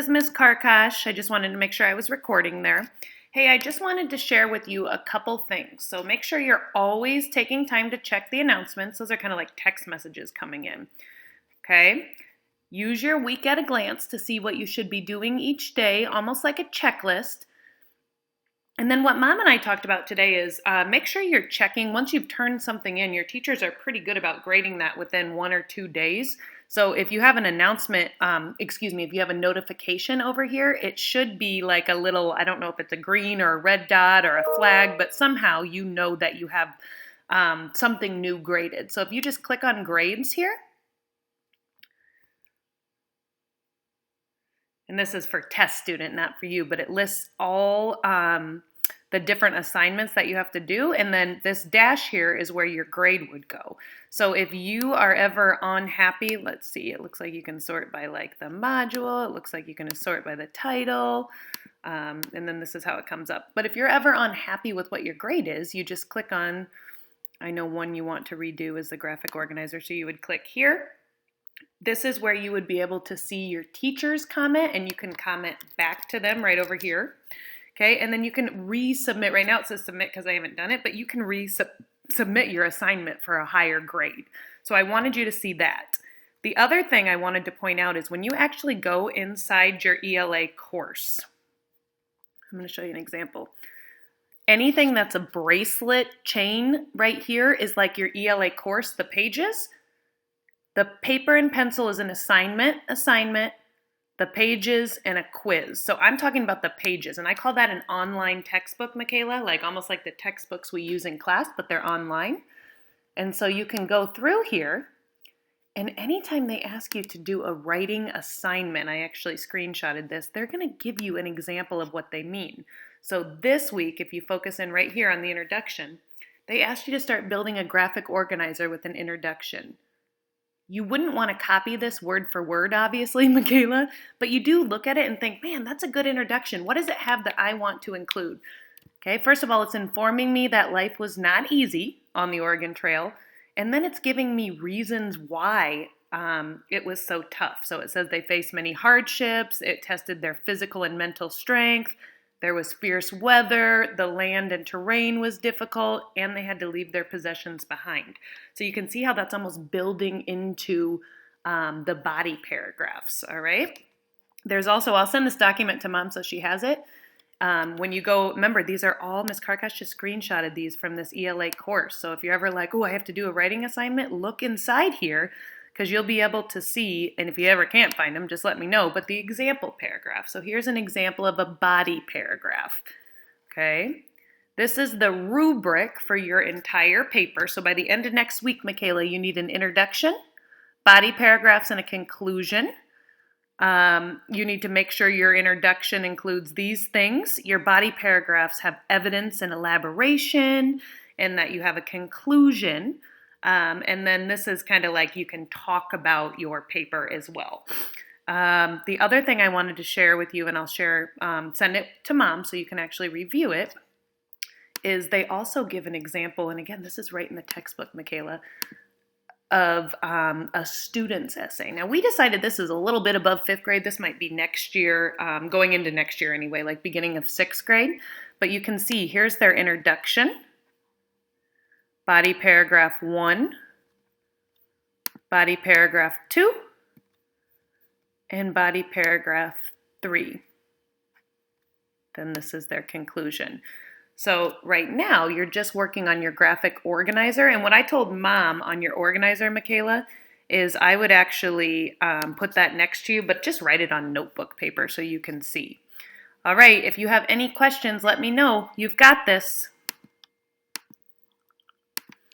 This is Miss Karkash. I just wanted to make sure I was recording there. Hey, I just wanted to share with you a couple things. So make sure you're always taking time to check the announcements. Those are kind of like text messages coming in. Okay? Use your week at a glance to see what you should be doing each day, almost like a checklist. And then what Mom and I talked about today is make sure you're checking. Once you've turned something in, your teachers are pretty good about grading that within 1 or 2 days. So if you have an announcement, if you have a notification over here, it should be like a little, I don't know if it's a green or a red dot or a flag, but somehow you know that you have something new graded. So if you just click on grades here, and this is for test student, not for you, but it lists all the different assignments that you have to do. And then this dash here is where your grade would go. So if you are ever unhappy, let's see, it looks like you can sort by like the module. It looks like you can sort by the title. And then this is how it comes up. But if you're ever unhappy with what your grade is, you just click on, I know one you want to redo is the graphic organizer. So you would click here. This is where you would be able to see your teacher's comment, and you can comment back to them right over here. Okay, and then you can resubmit. Right now it says submit because I haven't done it, but you can resubmit your assignment for a higher grade. So I wanted you to see that. The other thing I wanted to point out is when you actually go inside your ELA course, I'm going to show you an example. Anything that's a bracelet chain right here is like your ELA course, the pages. The paper and pencil is an assignment, the pages, and a quiz. So I'm talking about the pages, and I call that an online textbook, Makayla, like almost like the textbooks we use in class, but they're online. And so you can go through here, and anytime they ask you to do a writing assignment, I actually screenshotted this, they're going to give you an example of what they mean. So this week, if you focus in right here on the introduction, they asked you to start building a graphic organizer with an introduction. You wouldn't want to copy this word for word, obviously, Makayla, but you do look at it and think, man, that's a good introduction. What does it have that I want to include? Okay, first of all, it's informing me that life was not easy on the Oregon Trail, and then it's giving me reasons why it was so tough. So it says they faced many hardships, it tested their physical and mental strength, there was fierce weather, the land and terrain was difficult, and they had to leave their possessions behind. So you can see how that's almost building into the body paragraphs, all right? There's also, I'll send this document to Mom so she has it. When you go, remember, these are all, Ms. Karkash just screenshotted these from this ELA course. So if you're ever like, oh, I have to do a writing assignment, look inside here, because you'll be able to see, and if you ever can't find them, just let me know, but the example paragraph. So here's an example of a body paragraph, okay? This is the rubric for your entire paper. So by the end of next week, Makayla, you need an introduction, body paragraphs, and a conclusion. You need to make sure your introduction includes these things. Your body paragraphs have evidence and elaboration, and that you have a conclusion. And then this is kind of like you can talk about your paper as well. The other thing I wanted to share with you, and I'll share, send it to Mom so you can actually review it, is they also give an example, and again, this is right in the textbook, Makayla, of a student's essay. Now, we decided this is a little bit above 5th grade. This might be next year, going into next year anyway, like beginning of 6th grade. But you can see here's their introduction. Body paragraph 1, body paragraph 2, and body paragraph 3. Then this is their conclusion. So right now, you're just working on your graphic organizer. And what I told Mom on your organizer, Makayla, is I would actually put that next to you, but just write it on notebook paper so you can see. All right, if you have any questions, let me know. You've got this.